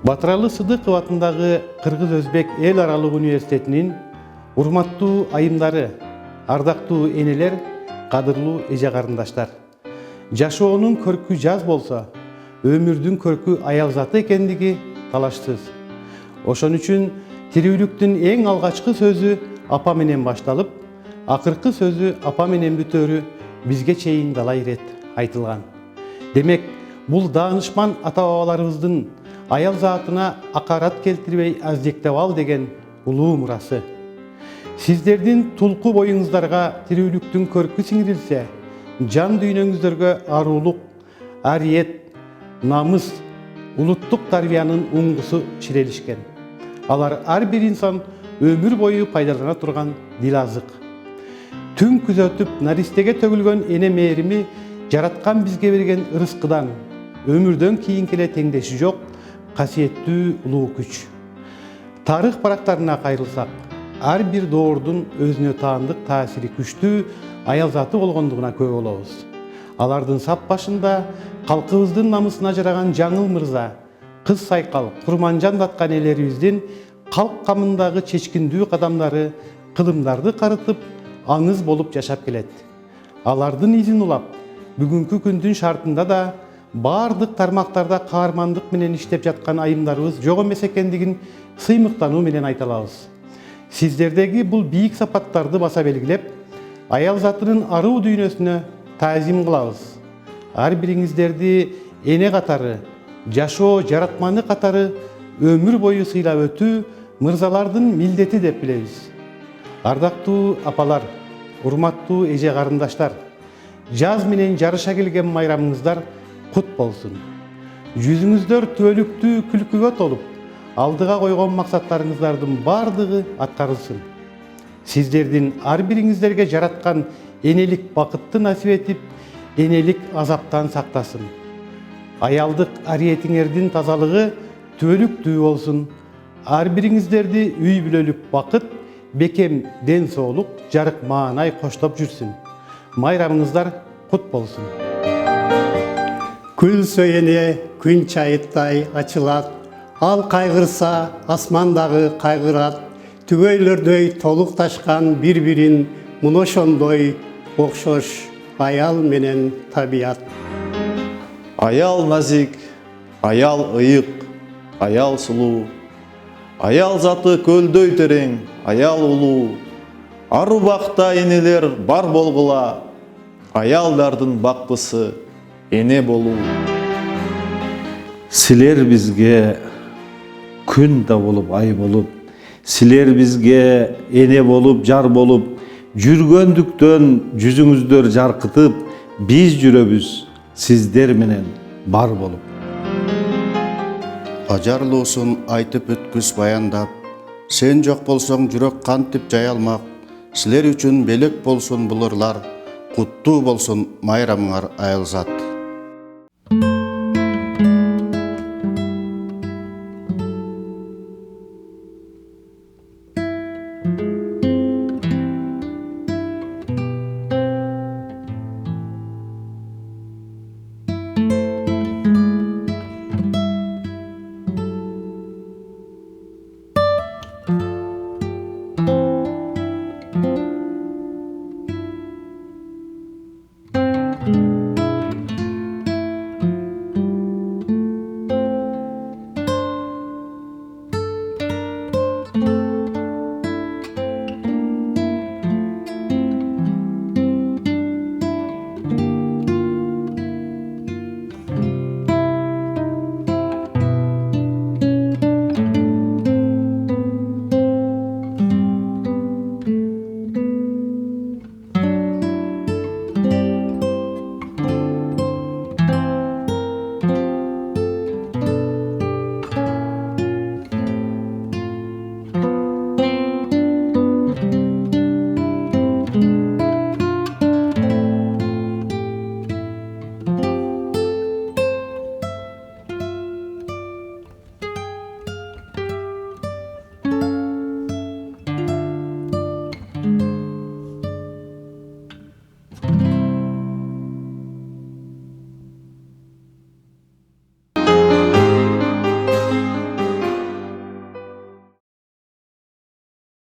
Батыралы Сыдыков атындагы Кыргыз-Өзбек эл аралык университетинин урматтуу айымдары, ардактуу энелер, кадырлуу эже карындаштар. Жашоонун көркү жаз болсо, өмүрдүн көркү аял заты экендиги талашсыз. Ошон үчүн тирүүлүктүн эң алгачкы сөзү апа менен башталып, акыркы сөзү апа менен бүтөөрү бизге чейин далай ирет айтылган. Демек, бул даанышман ата-бабаларыбыздын аял затына акарат келтирбей аздектеп ал деген улуу мурасы. Сиздердин тулку боюңуздарга тирүүлүктүн көркү сиңирилсе, жан дүйнөңүздөргө арулук, ариет, намыс, улуттук тарбиянын уңгусу ширелишкен. Алар ар бир инсан өмүр бою пайдалана турган дил азык. Түн күзөтүп наристеге төгүлгөн эне мээрими жараткан бизге берген ырыскыдан, өмүрдөн кийин келе теңдеши жок касиеттүү улуу күч. Тарых барактарына кайрылсак, ар бир доордун өзүнө таандык таасири күчтүү аял заты болгондугуна күбө болобуз. Алардын сап башында калкыбыздын намысына жараган Жаңыл мырза, Кыз Сайкал, Курманжан датка энелерибиздин калк камындагы чечкиндүү кадамдары кылымдарды карытып, аңыз болуп жашап келет. Алардын изин улап, бүгүнкү күндүн шартында да бардык тармактарда каармандык менен иштеп жаткан айымдарыбыз жок эмес экендигин сыймыктануу менен айта алабыз. Сиздердеги бул бийик сапаттарды баса белгилеп, аял затынын аруу дүйнөсүнө таазим кылабыз. Ар бириңиздерди эне катары, жашоо жаратманы катары өмүр бою сыйлап өтүү мырзалардын милдети деп билебиз. Ардактуу апалар, урматтуу эже карындаштар, жаз менен жарыша келген майрамыңыздар кут болсун. Жүзүңүздөр түбөлүктүү күлкүгө толуп, алдыга койгон максаттарыңыздардын бардыгы аткарылсын. Сиздердин ар бириңиздерге жараткан энелик бакытты насип этип, энелик азаптан сактасын. Аялдык ариетиңердин тазалыгы түбөлүктүү болсун. Ар бириңиздерди үй бүлөлүк бакыт, бекем ден соолук, жарык маанай коштоп жүрсүн. Майрамыңыздар кут болсун. Күл сөйене күн чайыттай ачылат, ал кайгырса асмандагы кайгырат, түгөйлөрдөй толук ташкан бир-бирин муношондой окшош аял менен табият. Аял назик, аял ыйык, аял сулуу, аял заты көлдөй терең, аял улуу, ару бакта энелер бар болгула, аялдардын бактысы эне болуу. Силер бизге күн да болуп, ай болуп, силер бизге эне болуп, жар болуп, жүргөндүктөн жүзүңүздөр жаркытып, биз жүрөбүз сиздер менен бар болуп. Ажарлуусун айтып өткүс баяндап, сен жок болсоң жүрөк кантип жай алмак, силер үчүн белек болсун бул ырлар, куттуу болсун майрамыңар аял зат.